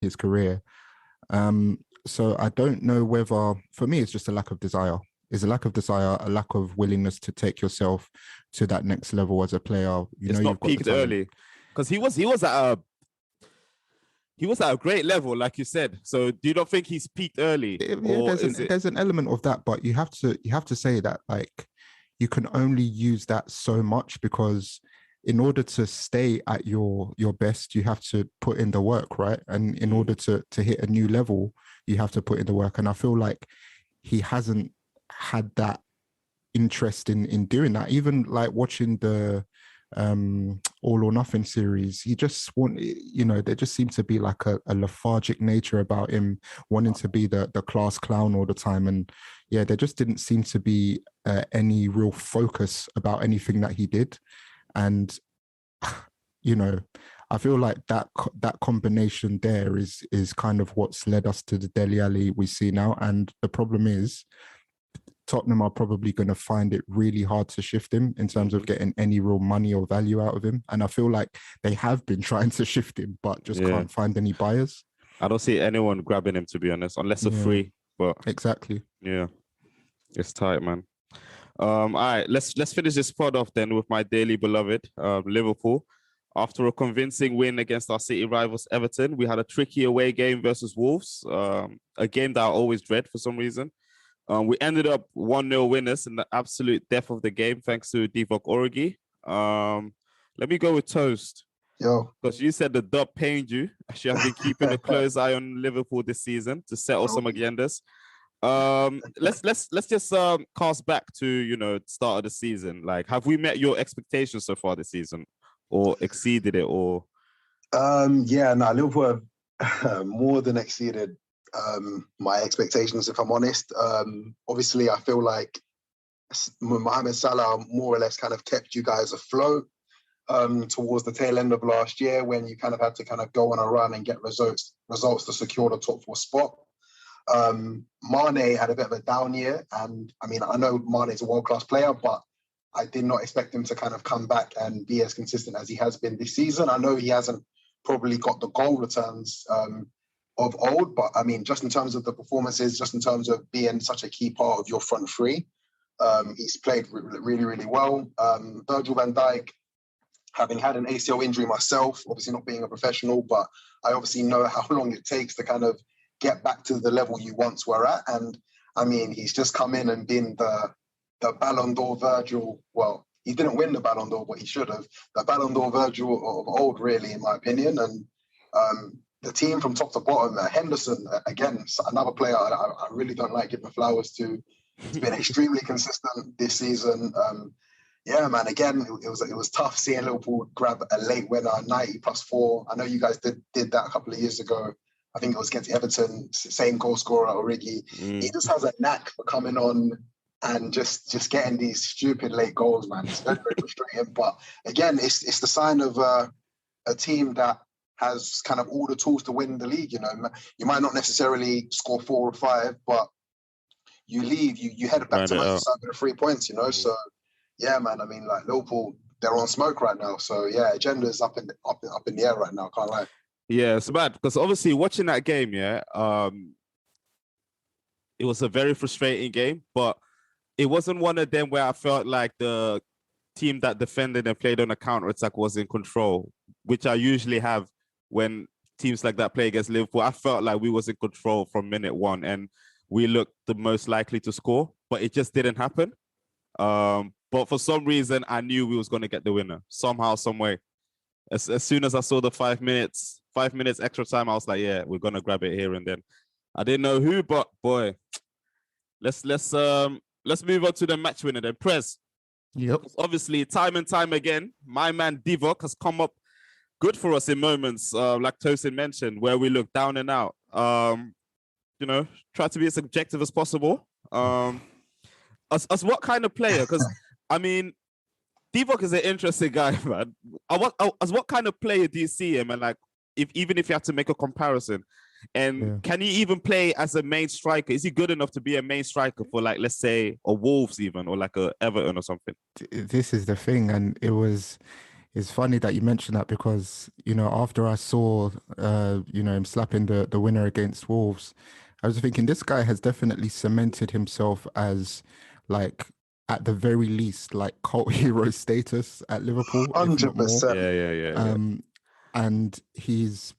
his career. So I don't know whether, for me, it's just a lack of desire. It's a lack of desire, a lack of willingness to take yourself to that next level as a player. It's not you've got peaked early, because he was at a great level, like you said. So do you not think he's peaked early? There's an element of that, but you have to say that, like, you can only use that so much, because in order to stay at your best, you have to put in the work, right? And in order to hit a new level, you have to put in the work. And I feel like he hasn't had that interest in doing that. Even like watching the All or Nothing series, he just there just seemed to be like a lethargic nature about him, wanting to be the class clown all the time. And yeah, there just didn't seem to be any real focus about anything that he did. And I feel like that combination there is kind of what's led us to the Dele Alli we see now. And the problem is, Tottenham are probably going to find it really hard to shift him in terms of getting any real money or value out of him. And I feel like they have been trying to shift him, but just can't find any buyers. I don't see anyone grabbing him, to be honest, unless a free. But exactly, yeah, it's tight, man. All right, let's finish this pod off then with my dearly beloved Liverpool. After a convincing win against our city rivals Everton, we had a tricky away game versus Wolves, a game that I always dread for some reason. We ended up 1-0 winners in the absolute death of the game, thanks to Divock Origi. Let me go with Toast. Yo. Because you said the dub pained you. Actually, I've been keeping a close eye on Liverpool this season to settle some agendas. Let's just cast back to the start of the season. Like, have we met your expectations so far this season, or exceeded it? Or Liverpool have more than exceeded my expectations, if I'm honest. Obviously, I feel like Mohamed Salah more or less kind of kept you guys afloat towards the tail end of last year, when you kind of had to kind of go on a run and get results to secure the top 4 spot. Mane had a bit of a down year, and I mean, I know Mane is a world-class player, but I did not expect him to kind of come back and be as consistent as he has been this season. I know he hasn't probably got the goal returns of old, but I mean, just in terms of the performances, just in terms of being such a key part of your front three, he's played really, really well. Virgil van Dijk, having had an ACL injury myself, obviously not being a professional, but I obviously know how long it takes to kind of get back to the level you once were at. And I mean, he's just come in and been the Ballon d'Or Virgil. Well, he didn't win the Ballon d'Or, but he should have. The Ballon d'Or Virgil of old, really, in my opinion. And the team from top to bottom, Henderson, again, another player I really don't like giving flowers to. He's been extremely consistent this season. Yeah, man, again, it was tough seeing Liverpool grab a late winner, 90+4. I know you guys did that a couple of years ago. I think it was against Everton, same goal scorer, Origi. He just has a knack for coming on and just getting these stupid late goals, man. It's very, very frustrating. But again, it's the sign of a team that has kind of all the tools to win the league. You might not necessarily score 4 or 5, but you leave, you head back to Manchester with 3 points. So yeah, man. I mean, like, Liverpool, they're on smoke right now. So yeah, agenda is up in the air right now. Can't lie. Yeah, it's bad because obviously watching that game, it was a very frustrating game, but it wasn't one of them where I felt like the team that defended and played on a counter-attack was in control, which I usually have when teams like that play against Liverpool. I felt like we was in control from minute 1 and we looked the most likely to score, but it just didn't happen. But for some reason, I knew we was going to get the winner somehow, some way. As soon as I saw the 5 minutes extra time, I was like, yeah, we're going to grab it here and then. I didn't know who, but boy, let's move on to the match winner then. Prez. Yep. Obviously, time and time again, my man Divock has come up good for us in moments, like Tosin mentioned, where we look down and out. Try to be as objective as possible. As what kind of player? Because, I mean, Divock is an interesting guy, man. As what kind of player do you see him? And, like, even if you have to make a comparison, and can he even play as a main striker? Is he good enough to be a main striker for, like, let's say, a Wolves even, or like a Everton or something? This is the thing, and it was It's funny that you mentioned that because, after I saw, him slapping the winner against Wolves, I was thinking this guy has definitely cemented himself as, like, at the very least, like cult hero status at Liverpool, if not more. 100%. Yeah. And he's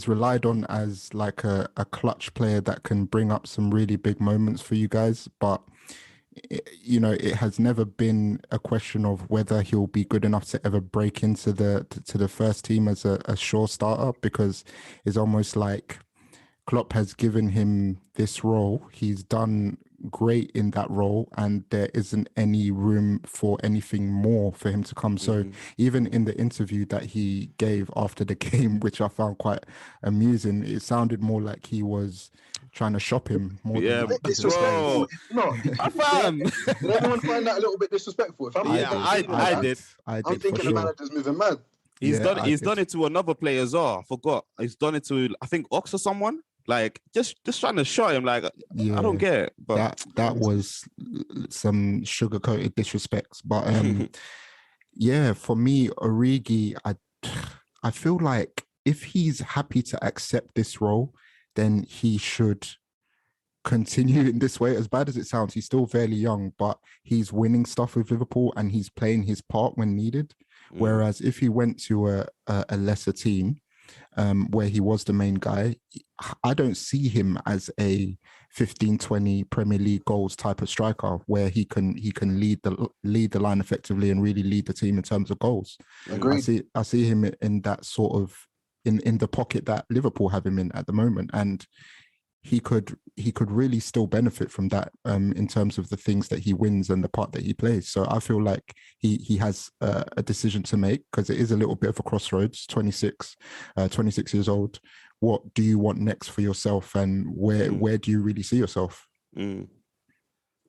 relied on as like a clutch player that can bring up some really big moments for you guys. But it has never been a question of whether he'll be good enough to ever break into the first team as a sure starter, because it's almost like Klopp has given him this role. He's done great in that role, and there isn't any room for anything more for him to come. So even in the interview that he gave after the game, which I found quite amusing, it sounded more like he was trying to shop him more Yeah, than Disrespectful. It's not. I found. Did anyone find that a little bit disrespectful? If I'm I did. I'm thinking the manager's moving mad. He's done it to another player as well. I forgot. He's done it to, I think, Ox or someone. Like just trying to show him. Like, I don't get it. But that was some sugar-coated disrespect. But yeah, for me, Origi, I feel like if he's happy to accept this role, then he should continue in this way. As bad as it sounds, he's still fairly young, but he's winning stuff with Liverpool and he's playing his part when needed. Whereas if he went to a lesser team, where he was the main guy, I don't see him as a 15, 20 Premier League goals type of striker where he can lead the line effectively and really lead the team in terms of goals. Agreed. I see him in that sort of in the pocket that Liverpool have him in at the moment, and he could really still benefit from that in terms of the things that he wins and the part that he plays. So I feel like he has a decision to make, because it is a little bit of a crossroads. 26 years old. What do you want next for yourself, and where do you really see yourself?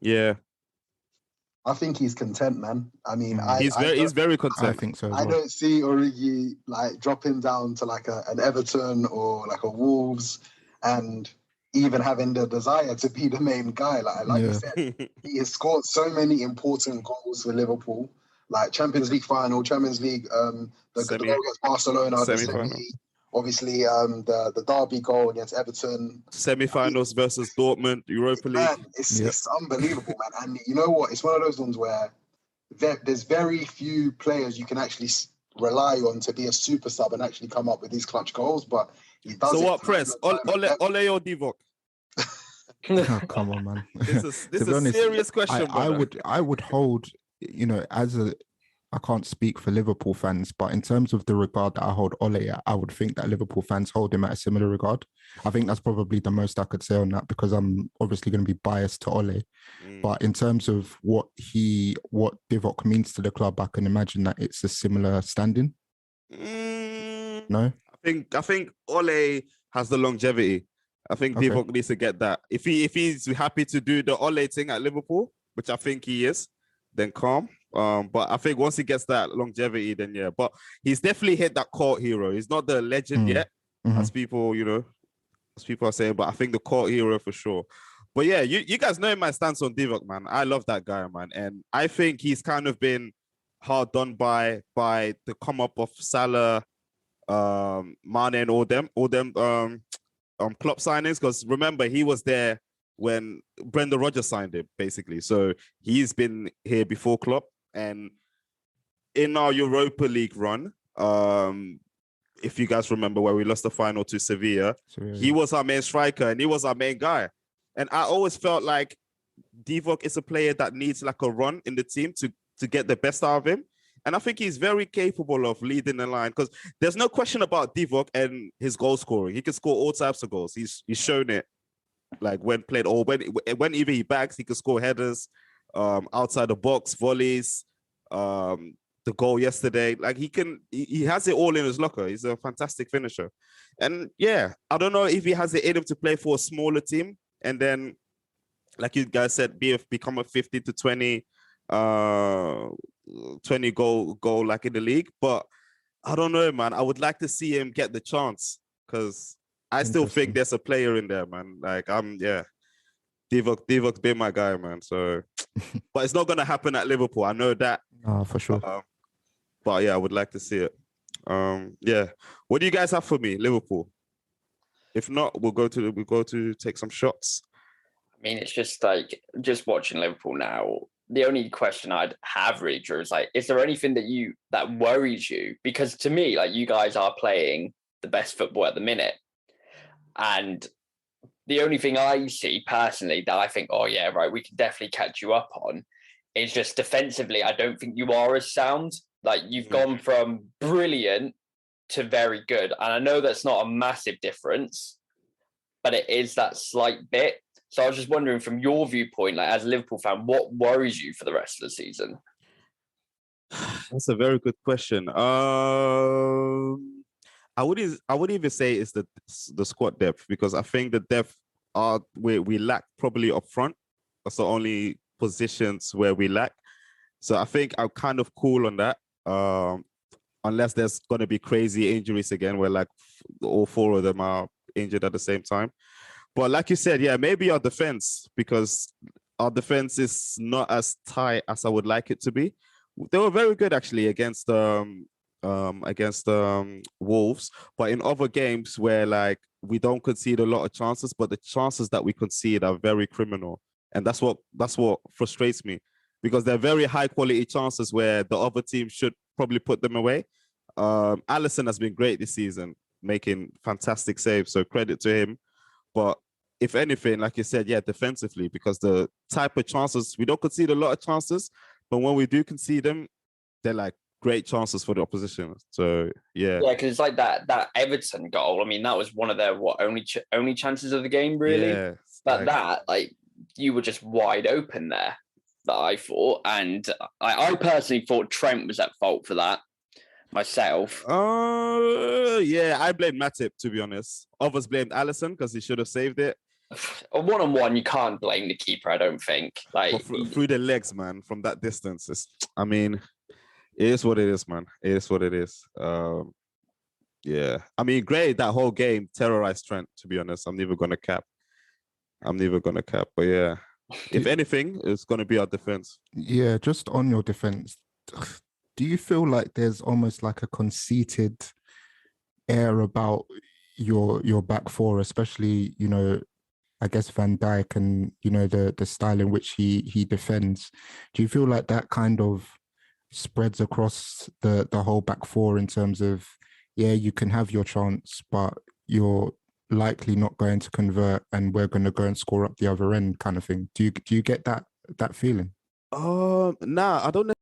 Yeah, I think he's content, man. I mean, he's very content. I think so as I well. don't see Origi like dropping down to like an Everton or like a Wolves and even having the desire to be the main guy. Like you said, he has scored so many important goals for Liverpool, like Champions League final, Champions League, the goal against Barcelona, the semi, obviously the derby goal against Everton, semi-finals versus Dortmund, Europa League. Man, it's unbelievable, man. And you know what? It's one of those ones where there's very few players you can actually rely on to be a super sub and actually come up with these clutch goals, but he does. So what, Press? Ole or Divock? Oh, come on, man. This is a serious question. I would hold, I can't speak for Liverpool fans, but in terms of the regard that I hold Ole at, I would think that Liverpool fans hold him at a similar regard. I think that's probably the most I could say on that, because I'm obviously going to be biased to Ole. But in terms of what Divock means to the club, I can imagine that it's a similar standing. No? I think Ole has the longevity. I think Divock needs to get that. If he's happy to do the Ole thing at Liverpool, which I think he is, then calm. But I think once he gets that longevity, then yeah. But he's definitely hit that cult hero. He's not the legend yet, as people are saying. But I think the cult hero for sure. But yeah, you guys know my stance on Divock, man. I love that guy, man, and I think he's kind of been hard done by the come up of Salah, Mane, and all them Klopp signings. Because remember, he was there when Brendan Rodgers signed him, basically. So he's been here before Klopp. And in our Europa League run, if you guys remember where we lost the final to Sevilla, he was our main striker and he was our main guy. And I always felt like Divock is a player that needs like a run in the team to get the best out of him. And I think he's very capable of leading the line, because there's no question about Divock and his goal scoring. He can score all types of goals. He's shown it, like when played, or when even he backs, he can score headers, outside the box, volleys, the goal yesterday. Like he has it all in his locker. He's a fantastic finisher. And yeah, I don't know if he has it in him to play for a smaller team and then, like you guys said, become a 50 to 20 goal like in the league. But I don't know, man. I would like to see him get the chance, because I still think there's a player in there, man. Like Divock's been my guy, man. So, but it's not gonna happen at Liverpool. I know that. For sure. But yeah, I would like to see it. Yeah. What do you guys have for me, Liverpool? If not, we'll go to take some shots. I mean, it's just like just watching Liverpool now. The only question I'd have really, Drew, is like, is there anything that worries you? Because to me, like, you guys are playing the best football at the minute, and the only thing I see personally that I think, oh yeah, right, we can definitely catch you up on, is just defensively. I don't think you are as sound. Like, you've gone from brilliant to very good, and I know that's not a massive difference, but it is that slight bit. So I was just wondering, from your viewpoint, like as a Liverpool fan, what worries you for the rest of the season? That's a very good question. I would even say it's the squad depth, because I think the depth we lack probably up front. That's the only positions where we lack. So I think I'm kind of cool on that. Unless there's going to be crazy injuries again, where like all four of them are injured at the same time. But like you said, yeah, maybe our defense, because our defense is not as tight as I would like it to be. They were very good actually against Wolves, but in other games where like we don't concede a lot of chances, but the chances that we concede are very criminal, and that's what frustrates me, because they're very high quality chances where the other team should probably put them away. Alisson has been great this season, making fantastic saves, so credit to him. But if anything, like you said, yeah, defensively, because the type of chances, we don't concede a lot of chances, but when we do concede them, they're like great chances for the opposition. So yeah, because it's like that Everton goal. I mean, that was one of their only chances of the game, really. Yeah, but you were just wide open there, that I thought, and I personally thought Trent was at fault for that myself. Yeah, I blame Matip, to be honest. Others blamed Alisson because he should have saved it. A one-on-one, you can't blame the keeper, I don't think. Like through the legs, man, from that distance. I mean, it is what it is, man. It is what it is. Yeah. I mean, great, that whole game terrorized Trent, to be honest. I'm never gonna cap. But yeah. If anything, it's gonna be our defense. Yeah, just on your defense, do you feel like there's almost like a conceited air about your back four, especially, you know, I guess Van Dijk and, you know, the style in which he defends? Do you feel like that kind of spreads across the whole back four in terms of, yeah, you can have your chance, but you're likely not going to convert, and we're going to go and score up the other end, kind of thing? Do you get that feeling? Nah, I don't